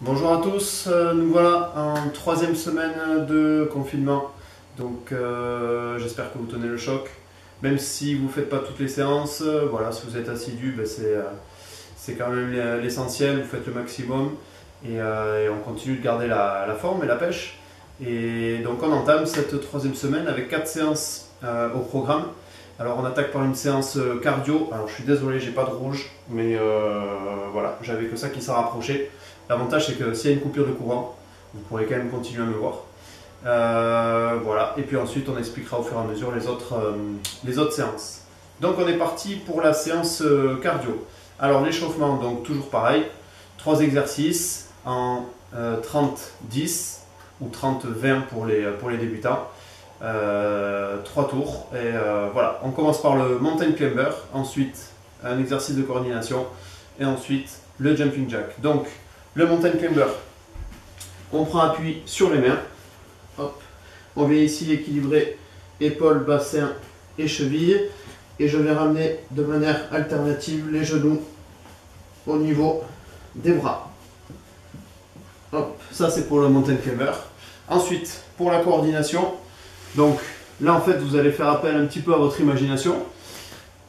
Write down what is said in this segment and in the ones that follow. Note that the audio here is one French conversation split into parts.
Bonjour à tous, nous voilà en troisième semaine de confinement, donc j'espère que vous tenez le choc. Même si vous ne faites pas toutes les séances, voilà, si vous êtes assidu, ben c'est quand même l'essentiel, vous faites le maximum et on continue de garder la forme et la pêche. Et donc on entame cette troisième semaine avec 4 séances au programme. Alors on attaque par une séance cardio. Alors je suis désolé, j'ai pas de rouge, mais voilà, j'avais que ça qui s'est rapproché. L'avantage c'est que s'il y a une coupure de courant, vous pourrez quand même continuer à me voir. Voilà, et puis ensuite on expliquera au fur et à mesure les autres séances. Donc on est parti pour la séance cardio. Alors l'échauffement, donc toujours pareil, 3 exercices en 30-10 ou 30-20 pour les débutants. 3 tours et voilà, on commence par le mountain climber, ensuite un exercice de coordination et ensuite le jumping jack. Donc le mountain climber, on prend appui sur les mains. Hop. On vient ici équilibrer épaules, bassin et chevilles et je vais ramener de manière alternative les genoux au niveau des bras. Hop. Ça c'est pour le mountain climber. Ensuite pour la coordination, donc là en fait vous allez faire appel un petit peu à votre imagination.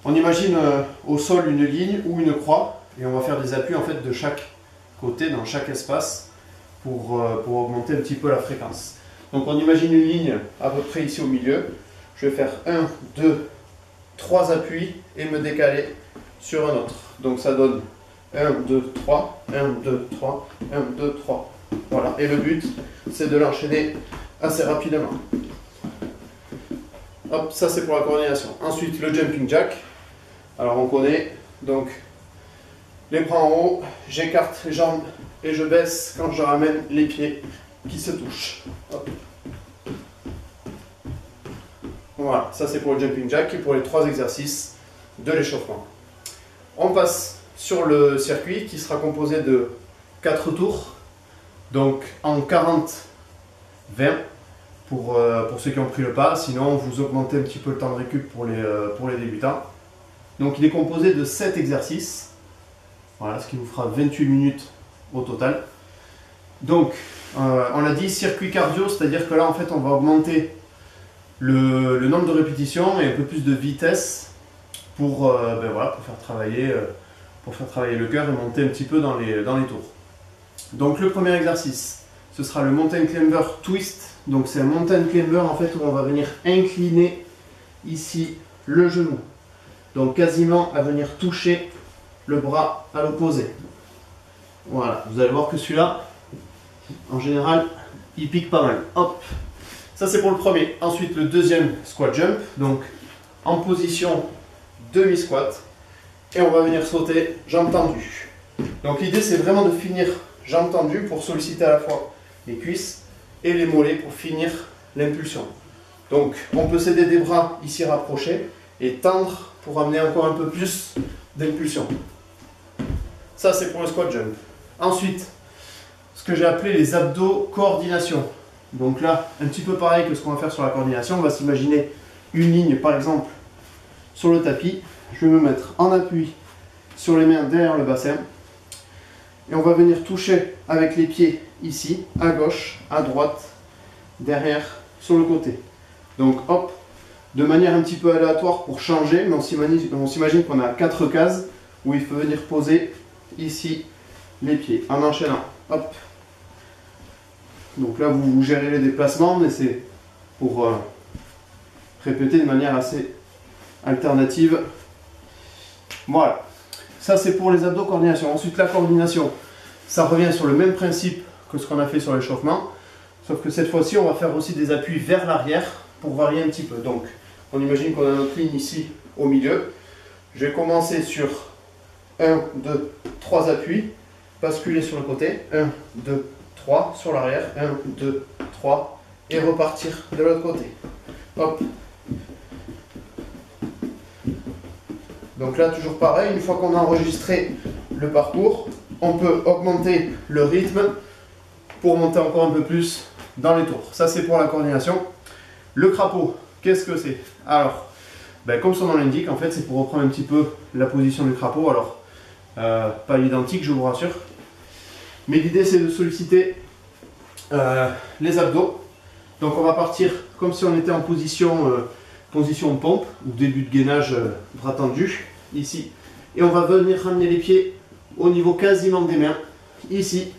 On imagine au sol une ligne ou une croix et on va faire des appuis en fait de chaque côté dans chaque espace pour augmenter un petit peu la fréquence. Donc on imagine une ligne à peu près ici au milieu. Je vais faire 1, 2, 3 appuis et me décaler sur un autre. Donc ça donne 1, 2, 3, 1, 2, 3, 1, 2, 3. Voilà, et le but c'est de l'enchaîner assez rapidement. Hop, ça c'est pour la coordination. Ensuite le jumping jack. Alors on connaît, donc les bras en haut, j'écarte les jambes et je baisse quand je ramène les pieds qui se touchent. Hop. Voilà, ça c'est pour le jumping jack et pour les 3 exercices de l'échauffement. On passe sur le circuit qui sera composé de 4 tours, donc en 40-20 pour ceux qui ont pris le pas, sinon vous augmentez un petit peu le temps de récup pour les débutants. Donc il est composé de 7 exercices. Voilà, ce qui nous fera 28 minutes au total. Donc, on l'a dit, circuit cardio, c'est-à-dire que là, en fait, on va augmenter le nombre de répétitions et un peu plus de vitesse pour faire travailler le cœur et monter un petit peu dans les tours. Donc, le premier exercice, ce sera le mountain climber twist. Donc, c'est un mountain climber, en fait, où on va venir incliner ici le genou. Donc, quasiment à venir toucher le bras à l'opposé. Voilà, vous allez voir que celui-là, en général, il pique pas mal. Hop, ça c'est pour le premier. Ensuite, le deuxième squat jump, donc en position demi-squat. Et on va venir sauter jambes tendues. Donc l'idée c'est vraiment de finir jambes tendues pour solliciter à la fois les cuisses et les mollets pour finir l'impulsion. Donc on peut s'aider des bras ici rapprochés et tendre pour amener encore un peu plus d'impulsion. Ça c'est pour le squat jump. Ensuite, ce que j'ai appelé les abdos coordination. Donc là, un petit peu pareil que ce qu'on va faire sur la coordination. On va s'imaginer une ligne par exemple sur le tapis. Je vais me mettre en appui sur les mains derrière le bassin. Et on va venir toucher avec les pieds ici, à gauche, à droite, derrière, sur le côté. Donc hop, de manière un petit peu aléatoire pour changer, mais on s'imagine qu'on a 4 cases où il faut venir poser ici les pieds en enchaînant. Hop. Donc là vous gérez les déplacements, mais c'est pour répéter de manière assez alternative. Voilà. Ça c'est pour les abdos coordination. Ensuite la coordination, ça revient sur le même principe que ce qu'on a fait sur l'échauffement, sauf que cette fois-ci on va faire aussi des appuis vers l'arrière pour varier un petit peu. Donc on imagine qu'on a notre ligne ici au milieu. Je vais commencer sur 1, 2, 3 appuis, basculer sur le côté, 1, 2, 3, sur l'arrière, 1, 2, 3, et repartir de l'autre côté. Hop. Donc là, toujours pareil, une fois qu'on a enregistré le parcours, on peut augmenter le rythme pour monter encore un peu plus dans les tours. Ça, c'est pour la coordination. Le crapaud, qu'est-ce que c'est? Alors, comme son nom l'indique, en fait, c'est pour reprendre un petit peu la position du crapaud. Alors, pas identique, je vous rassure. Mais l'idée c'est de solliciter les abdos. Donc on va partir comme si on était en position pompe, ou début de gainage bras tendu, ici. Et on va venir ramener les pieds au niveau quasiment des mains, ici,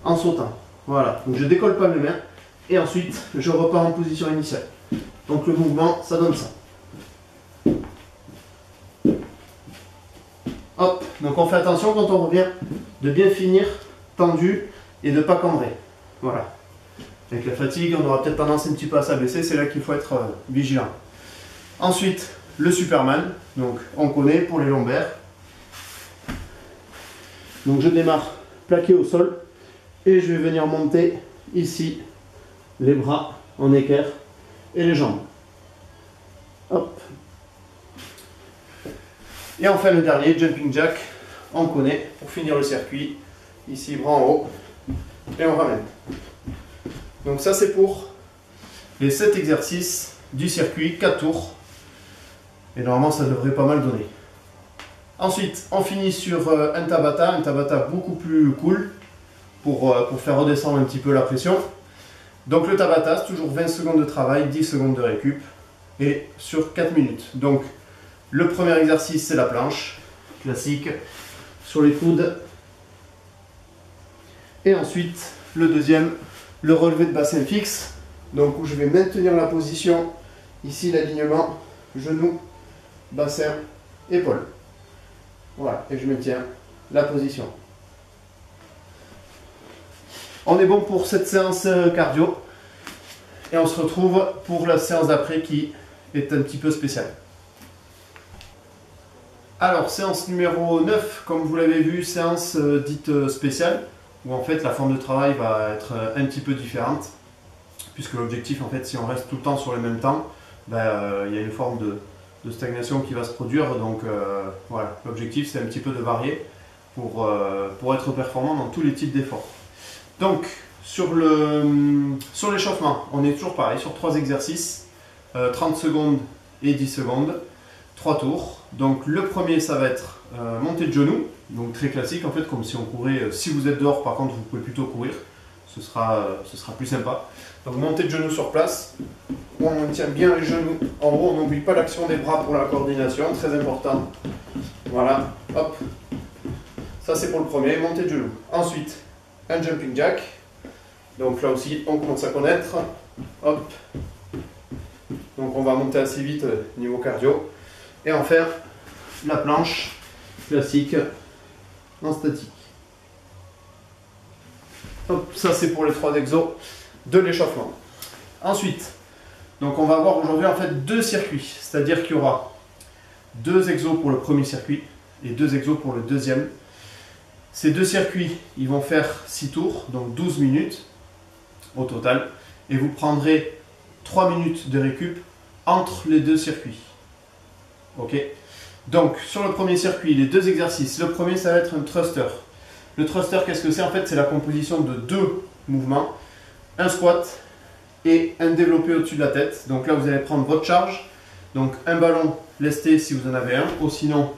en sautant. Voilà, donc je décolle pas mes mains, et ensuite je repars en position initiale. Donc le mouvement, ça donne ça. Hop, donc on fait attention quand on revient de bien finir tendu et de ne pas cambrer. Voilà. Avec la fatigue, on aura peut-être tendance un petit peu à s'abaisser, c'est là qu'il faut être vigilant. Ensuite, le Superman, donc on connaît pour les lombaires. Donc je démarre plaqué au sol et je vais venir monter ici les bras en équerre et les jambes. Hop. Et enfin le dernier, jumping jack, on connaît pour finir le circuit. Ici, bras en haut et on ramène. Donc ça c'est pour les 7 exercices du circuit, 4 tours. Et normalement ça devrait pas mal donner. Ensuite on finit sur un Tabata beaucoup plus cool pour faire redescendre un petit peu la pression. Donc le Tabata c'est toujours 20 secondes de travail, 10 secondes de récup et sur 4 minutes. Donc le premier exercice c'est la planche, classique, sur les coudes. Et ensuite le deuxième, le relevé de bassin fixe, donc où je vais maintenir la position, ici l'alignement, genou, bassin, épaule. Voilà, et je maintiens la position. On est bon pour cette séance cardio, et on se retrouve pour la séance d'après qui est un petit peu spéciale. Alors, séance numéro 9, comme vous l'avez vu, séance dite spéciale, où en fait la forme de travail va être un petit peu différente, puisque l'objectif en fait si on reste tout le temps sur le même temps, il y a une forme de stagnation qui va se produire, donc voilà, l'objectif c'est un petit peu de varier pour être performant dans tous les types d'efforts. Donc sur l'échauffement, on est toujours pareil, sur 3 exercices, 30 secondes et 10 secondes, 3 tours. Donc le premier ça va être montée de genoux, donc très classique en fait, comme si on courait. Si vous êtes dehors par contre vous pouvez plutôt courir, ce sera plus sympa. Donc montée de genoux sur place, on maintient bien les genoux en haut, on n'oublie pas l'action des bras pour la coordination, très important. Voilà, hop, ça c'est pour le premier, montée de genoux. Ensuite un jumping jack, donc là aussi on commence à connaître, hop, donc on va monter assez vite niveau cardio. Et enfin, la planche classique en statique. Hop, ça c'est pour les 3 exos de l'échauffement. Ensuite, donc on va avoir aujourd'hui en fait 2 circuits, c'est-à-dire qu'il y aura 2 exos pour le premier circuit et 2 exos pour le deuxième. Ces 2 circuits, ils vont faire 6 tours, donc 12 minutes au total, et vous prendrez 3 minutes de récup entre les 2 circuits. Ok, donc sur le premier circuit, les 2 exercices. Le premier, ça va être un thruster. Le thruster, qu'est-ce que c'est? En fait, c'est la composition de 2 mouvements, un squat et un développé au-dessus de la tête. Donc là, vous allez prendre votre charge, donc un ballon lesté si vous en avez un, ou sinon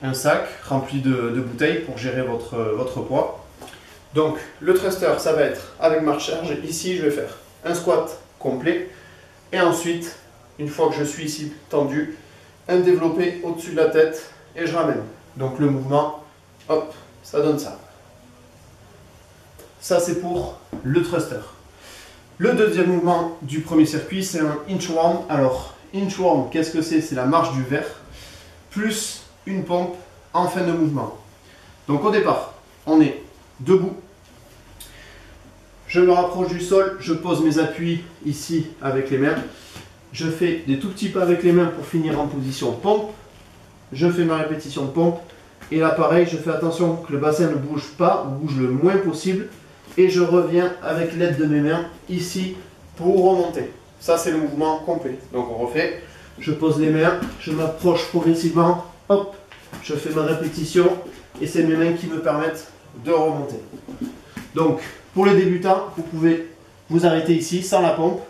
un sac rempli de bouteilles pour gérer votre poids. Donc le thruster, ça va être avec ma charge. Ici, je vais faire un squat complet et ensuite, une fois que je suis ici tendu, un développé au-dessus de la tête et je ramène. Donc le mouvement, hop, ça donne ça. Ça c'est pour le thruster. Le deuxième mouvement du premier circuit, c'est un inchworm. Alors, inchworm, qu'est-ce que c'est? C'est la marche du ver, plus une pompe en fin de mouvement. Donc au départ, on est debout. Je me rapproche du sol, je pose mes appuis ici avec les mains. Je fais des tout petits pas avec les mains pour finir en position pompe. Je fais ma répétition de pompe. Et là pareil, je fais attention que le bassin ne bouge pas, bouge le moins possible. Et je reviens avec l'aide de mes mains ici pour remonter. Ça c'est le mouvement complet. Donc on refait. Je pose les mains, je m'approche progressivement. Hop, je fais ma répétition. Et c'est mes mains qui me permettent de remonter. Donc pour les débutants, vous pouvez vous arrêter ici sans la pompe.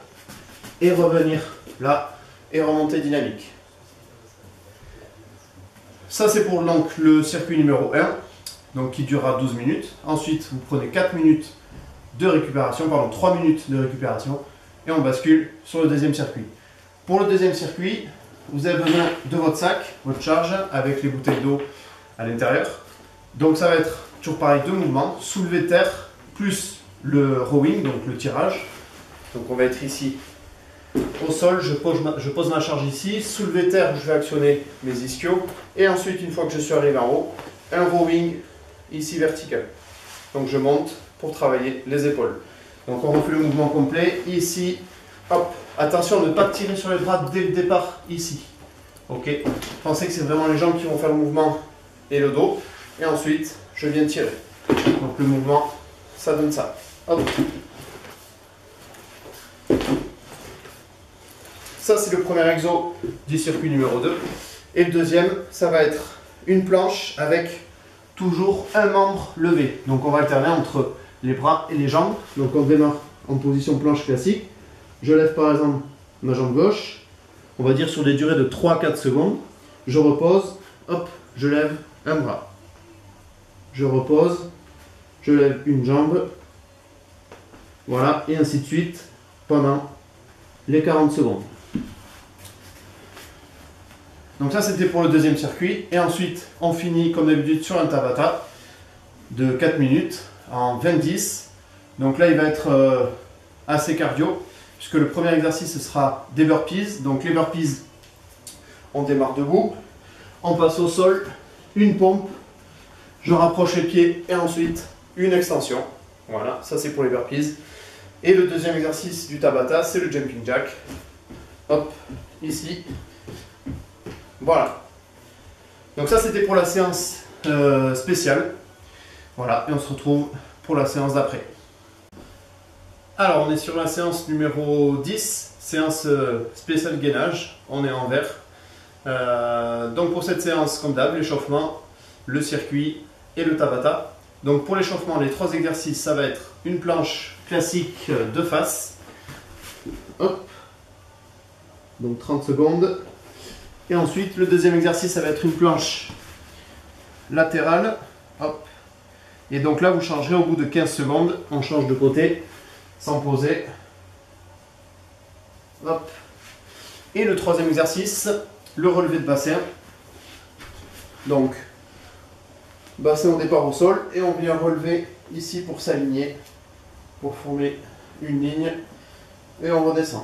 Et revenir là et remonter dynamique. Ça c'est pour donc le circuit numéro 1. donc qui durera 12 minutes. Ensuite, vous prenez 4 minutes de récupération, pardon, 3 minutes de récupération, et on bascule sur le deuxième circuit. Pour le deuxième circuit, vous avez besoin de votre sac, votre charge, avec les bouteilles d'eau à l'intérieur. Donc ça va être toujours pareil, 2 mouvements, soulevé de terre, plus le rowing, donc le tirage. Donc on va être ici au sol, je pose ma charge ici, soulevé de terre, je vais actionner mes ischios, et ensuite, une fois que je suis arrivé en haut, un rowing ici vertical. Donc je monte pour travailler les épaules. Donc on refait le mouvement complet, ici, hop, attention de ne pas tirer sur les bras dès le départ, ici. Ok, pensez que c'est vraiment les jambes qui vont faire le mouvement et le dos, et ensuite, je viens tirer. Donc le mouvement, ça donne ça. Hop. Ça, c'est le premier exo du circuit numéro 2. Et le deuxième, ça va être une planche avec toujours un membre levé. Donc on va alterner entre les bras et les jambes. Donc on démarre en position planche classique. Je lève par exemple ma jambe gauche. On va dire sur des durées de 3-4 secondes. Je repose, hop, je lève un bras. Je repose, je lève une jambe. Voilà, et ainsi de suite pendant les 40 secondes. Donc ça c'était pour le deuxième circuit, et ensuite on finit comme d'habitude sur un Tabata de 4 minutes en 20-10. Donc là il va être assez cardio, puisque le premier exercice ce sera des burpees. Donc les burpees, on démarre debout, on passe au sol, une pompe, je rapproche les pieds et ensuite une extension. Voilà, ça c'est pour les burpees. Et le deuxième exercice du Tabata, c'est le jumping jack. Hop, ici. Voilà. Donc ça c'était pour la séance spéciale. Voilà, et on se retrouve pour la séance d'après. Alors on est sur la séance numéro 10, séance spéciale gainage. On est en vert. Donc pour cette séance, comme d'hab, l'échauffement, le circuit et le Tabata. Donc pour l'échauffement, les 3 exercices, ça va être une planche classique de face. Hop. Donc 30 secondes. Et ensuite, le deuxième exercice, ça va être une planche latérale. Hop. Et donc là, vous changerez au bout de 15 secondes. On change de côté, sans poser. Hop. Et le troisième exercice, le relevé de bassin. Donc, bassin au départ au sol. Et on vient relever ici pour s'aligner, pour former une ligne. Et on redescend.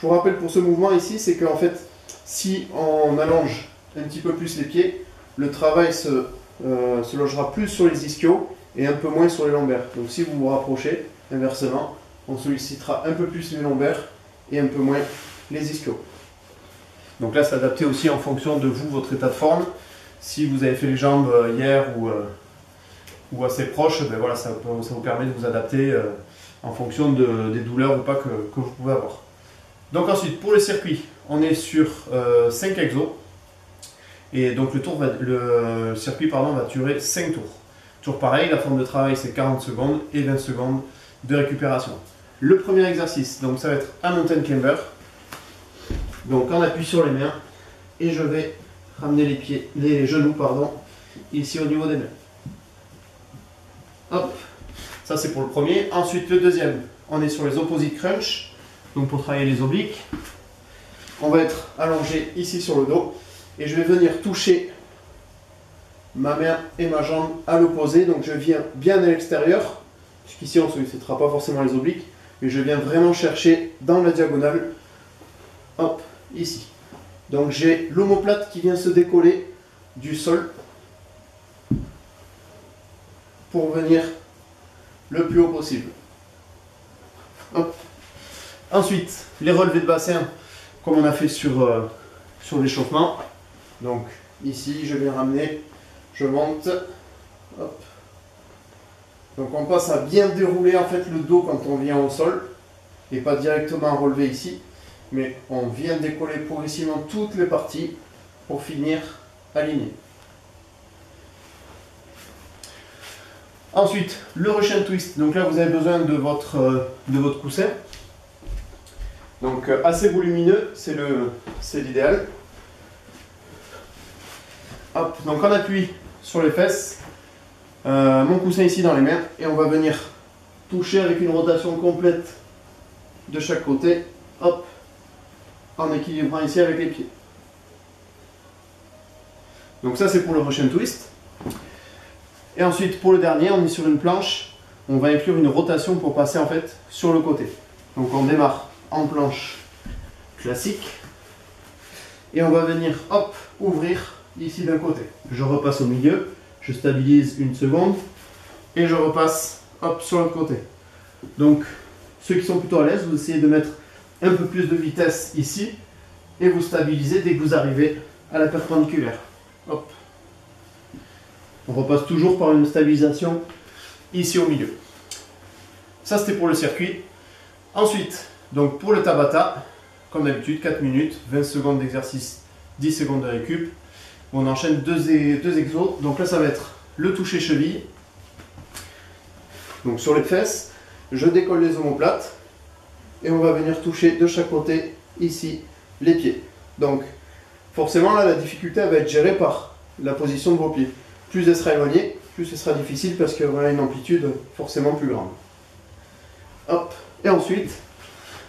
Je vous rappelle pour ce mouvement ici, c'est qu'en fait, si on allonge un petit peu plus les pieds, le travail se logera plus sur les ischios et un peu moins sur les lombaires. Donc si vous vous rapprochez, inversement, on sollicitera un peu plus les lombaires et un peu moins les ischios. Donc là, c'est adapté aussi en fonction de vous, votre état de forme. Si vous avez fait les jambes hier ou assez proches, ben voilà, ça vous permet de vous adapter en fonction des douleurs ou pas que vous pouvez avoir. Donc ensuite, pour le circuit, on est sur 5 exos. Et donc le circuit va durer 5 tours. Toujours pareil, la forme de travail c'est 40 secondes et 20 secondes de récupération. Le premier exercice, donc ça va être un mountain climber. Donc on appuie sur les mains et je vais ramener les genoux ici au niveau des mains. Hop, ça c'est pour le premier. Ensuite le deuxième, on est sur les opposite crunch. Donc pour travailler les obliques, on va être allongé ici sur le dos et je vais venir toucher ma main et ma jambe à l'opposé. Donc je viens bien à l'extérieur, puisqu'ici on ne sollicitera pas forcément les obliques, mais je viens vraiment chercher dans la diagonale, hop, ici. Donc j'ai l'omoplate qui vient se décoller du sol pour venir le plus haut possible. Hop. Ensuite, les relevés de bassin, comme on a fait sur l'échauffement. Donc ici, je viens ramener, je monte. Hop. Donc on passe à bien dérouler en fait le dos quand on vient au sol, et pas directement relever ici, mais on vient décoller progressivement toutes les parties pour finir aligné. Ensuite, le Russian twist. Donc là, vous avez besoin de votre coussin. Donc assez volumineux, c'est l'idéal. Hop, donc on appuie sur les fesses, mon coussin ici dans les mains, et on va venir toucher avec une rotation complète de chaque côté, hop, en équilibrant ici avec les pieds. Donc ça c'est pour le Russian twist. Et ensuite pour le dernier, on est sur une planche, on va inclure une rotation pour passer en fait sur le côté. Donc on démarre en planche classique, et on va venir hop, ouvrir ici d'un côté. Je repasse au milieu, je stabilise une seconde, et je repasse hop sur l'autre côté. Donc ceux qui sont plutôt à l'aise, vous essayez de mettre un peu plus de vitesse ici, et vous stabilisez dès que vous arrivez à la perpendiculaire. Hop. On repasse toujours par une stabilisation ici au milieu. Ça c'était pour le circuit. Ensuite, donc pour le Tabata, comme d'habitude, 4 minutes, 20 secondes d'exercice, 10 secondes de récup. On enchaîne deux exos. Donc là ça va être le toucher cheville. Donc sur les fesses, je décolle les omoplates et on va venir toucher de chaque côté ici les pieds. Donc forcément là la difficulté elle va être gérée par la position de vos pieds. Plus elle sera éloignée, plus ce sera difficile parce qu'il y aura une amplitude forcément plus grande. Hop, et ensuite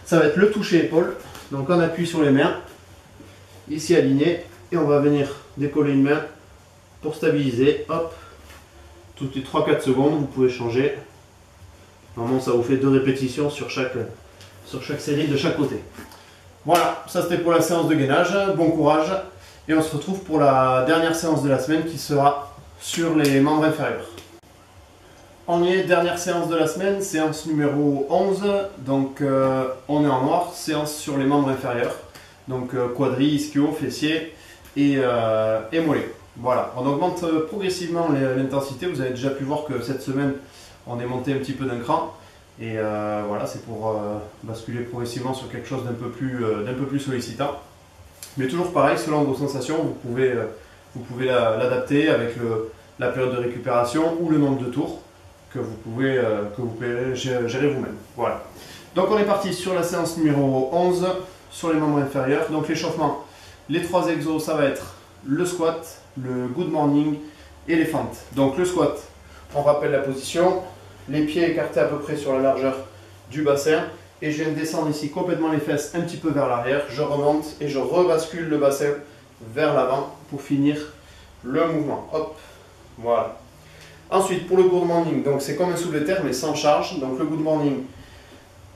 ça va être le toucher épaule. Donc on appuie sur les mains, ici aligné, et on va venir décoller une main pour stabiliser. Hop, toutes les 3-4 secondes, vous pouvez changer. Normalement ça vous fait 2 répétitions sur chaque série de chaque côté. Voilà, ça c'était pour la séance de gainage. Bon courage, et on se retrouve pour la dernière séance de la semaine qui sera sur les membres inférieurs. On y est, dernière séance de la semaine, séance numéro 11. Donc on est en noir, séance sur les membres inférieurs. Donc quadri, ischio, fessier et mollets. Voilà, on augmente progressivement l'intensité. Vous avez déjà pu voir que cette semaine on est monté un petit peu d'un cran. Et voilà, c'est pour basculer progressivement sur quelque chose d'un peu plus sollicitant. Mais toujours pareil, selon vos sensations, vous pouvez l'adapter avec la période de récupération ou le nombre de tours que vous pouvez gérer vous-même. Voilà. Donc on est parti sur la séance numéro 11, sur les membres inférieurs. Donc l'échauffement, les 3 exos, ça va être le squat, le good morning et les fentes. Donc le squat, on rappelle la position, les pieds écartés à peu près sur la largeur du bassin, et je viens de descendre ici complètement les fesses un petit peu vers l'arrière, je remonte et je rebascule le bassin vers l'avant pour finir le mouvement. Hop, voilà. Ensuite pour le good morning, donc c'est comme un soulevé de terre mais sans charge. Donc le good morning,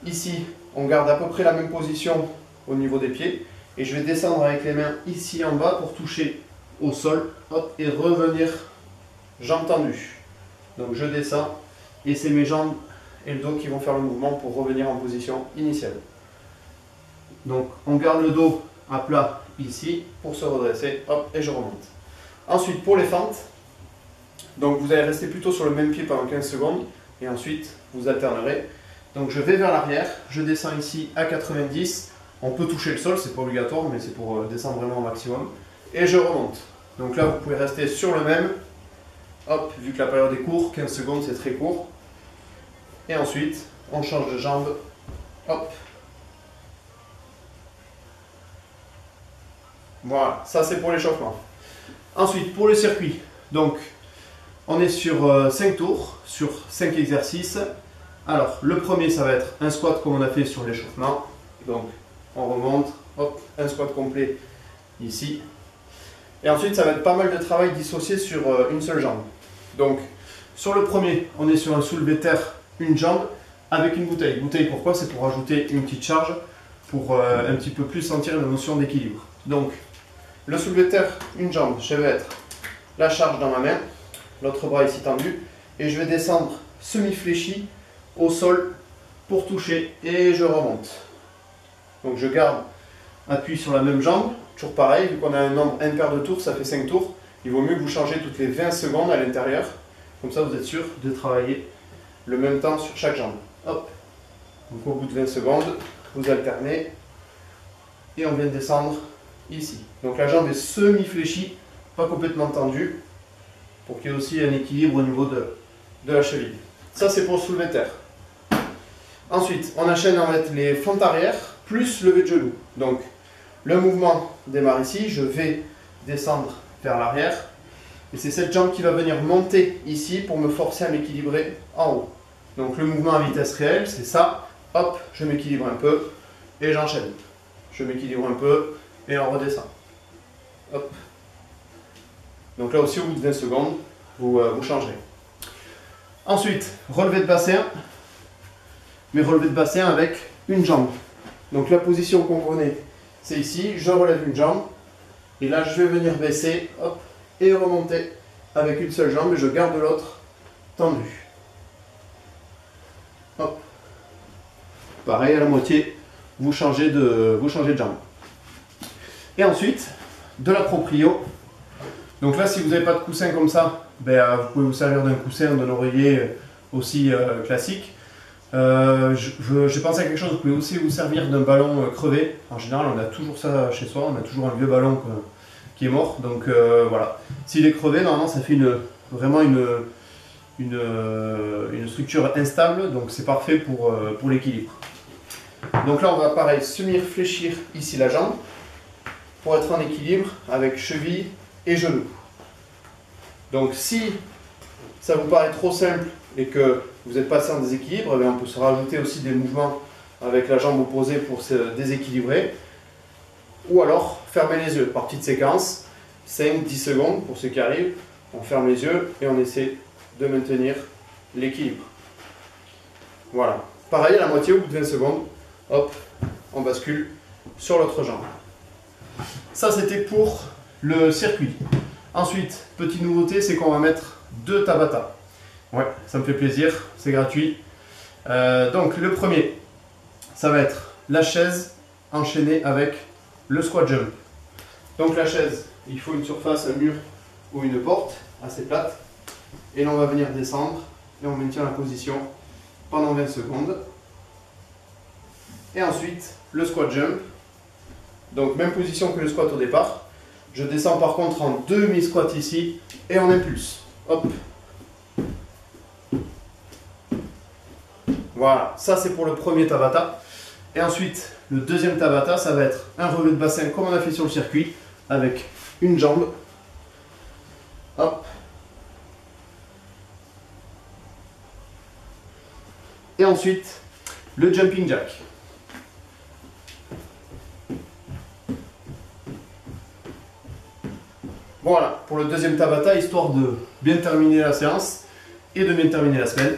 ici on garde à peu près la même position au niveau des pieds, et je vais descendre avec les mains ici en bas pour toucher au sol, hop, et revenir jambes tendues. Donc je descends, et c'est mes jambes et le dos qui vont faire le mouvement pour revenir en position initiale. Donc on garde le dos à plat ici pour se redresser, hop, et je remonte. Ensuite pour les fentes, donc vous allez rester plutôt sur le même pied pendant 15 secondes, et ensuite vous alternerez. Donc je vais vers l'arrière, je descends ici à 90, on peut toucher le sol, c'est pas obligatoire, mais c'est pour descendre vraiment au maximum, et je remonte. Donc là vous pouvez rester sur le même, hop, vu que la période est courte, 15 secondes c'est très court. Et ensuite, on change de jambe, hop. Voilà, ça c'est pour l'échauffement. Ensuite, pour le circuit, donc, on est sur 5 tours, sur 5 exercices. Alors, le premier, ça va être un squat comme on a fait sur l'échauffement. Donc, on remonte, hop, un squat complet ici. Et ensuite, ça va être pas mal de travail dissocié sur une seule jambe. Donc, sur le premier, on est sur un soulevé de terre, une jambe avec une bouteille. Bouteille, pourquoi? C'est pour ajouter une petite charge pour un petit peu plus sentir la notion d'équilibre. Donc le soulevé de terre, une jambe, je vais être la charge dans ma main, l'autre bras ici tendu, et je vais descendre semi-fléchi au sol pour toucher, et je remonte. Donc je garde appui sur la même jambe, toujours pareil, vu qu'on a un nombre impair de tours, ça fait 5 tours, il vaut mieux que vous changez toutes les 20 secondes à l'intérieur, comme ça vous êtes sûr de travailler le même temps sur chaque jambe. Hop. Donc au bout de 20 secondes, vous alternez et on vient de descendre ici. Donc la jambe est semi-fléchie, pas complètement tendue, pour qu'il y ait aussi un équilibre au niveau de la cheville. Ça c'est pour le soulevé de terre. Ensuite, on enchaîne en fait les fentes arrière plus lever de genou. Donc le mouvement démarre ici, je vais descendre vers l'arrière Et c'est cette jambe qui va venir monter ici pour me forcer à m'équilibrer en haut. Donc le mouvement à vitesse réelle, c'est ça. Hop, je m'équilibre un peu et j'enchaîne. Je m'équilibre un peu et on redescend. Hop. Donc là aussi, au bout de 20 secondes, vous changerez. Ensuite, relevé de bassin. Mais relevé de bassin avec une jambe. Donc la position qu'on connaît, c'est ici. Je relève une jambe. Et là, je vais venir baisser. Hop. Et remonter avec une seule jambe. Et je garde l'autre tendue. Hop. Pareil, à la moitié, vous changez de jambe. Et ensuite, de la proprio. Donc là, si vous n'avez pas de coussin comme ça, ben, vous pouvez vous servir d'un coussin, d'un oreiller aussi classique. J'ai pensé à quelque chose, vous pouvez aussi vous servir d'un ballon crevé. En général, on a toujours ça chez soi, on a toujours un vieux ballon qui est mort. Donc voilà, s'il est crevé, normalement ça fait vraiment une structure instable, donc c'est parfait pour l'équilibre. Donc là, on va pareil, semi-fléchir ici la jambe pour être en équilibre avec cheville et genou. Donc si ça vous paraît trop simple et que vous êtes passé en déséquilibre, eh bien, on peut se rajouter aussi des mouvements avec la jambe opposée pour se déséquilibrer. Ou alors fermer les yeux par petite séquence, 5-10 secondes pour ceux qui arrivent. On ferme les yeux et on essaie de maintenir l'équilibre. Voilà. Pareil, à la moitié, au bout de 20 secondes, hop, on bascule sur l'autre jambe. Ça, c'était pour le circuit. Ensuite, petite nouveauté, c'est qu'on va mettre 2 Tabata. Ouais, ça me fait plaisir, c'est gratuit. Donc, le premier, ça va être la chaise enchaînée avec le squat jump. Donc, la chaise, il faut une surface, un mur ou une porte assez plate. Et là, on va venir descendre et on maintient la position pendant 20 secondes. Et ensuite, le squat jump. Donc, même position que le squat au départ. Je descends par contre en demi-squat ici et on impulse. Hop. Voilà, ça c'est pour le premier Tabata. Et ensuite, le deuxième Tabata, ça va être un relevé de bassin comme on a fait sur le circuit, avec une jambe. Hop. Et ensuite, le jumping jack. Voilà, pour le deuxième Tabata, histoire de bien terminer la séance et de bien terminer la semaine.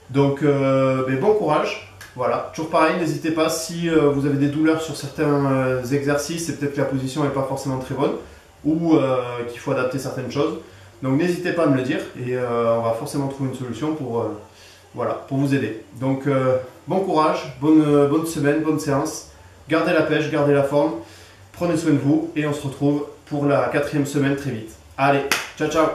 Donc, bon courage. Voilà, toujours pareil, n'hésitez pas si vous avez des douleurs sur certains exercices et peut-être que la position n'est pas forcément très bonne ou qu'il faut adapter certaines choses. Donc, n'hésitez pas à me le dire et on va forcément trouver une solution pour vous aider. Donc, bon courage, bonne semaine, bonne séance. Gardez la pêche, gardez la forme. Prenez soin de vous et on se retrouve pour la 4e semaine très vite. Allez, ciao ciao!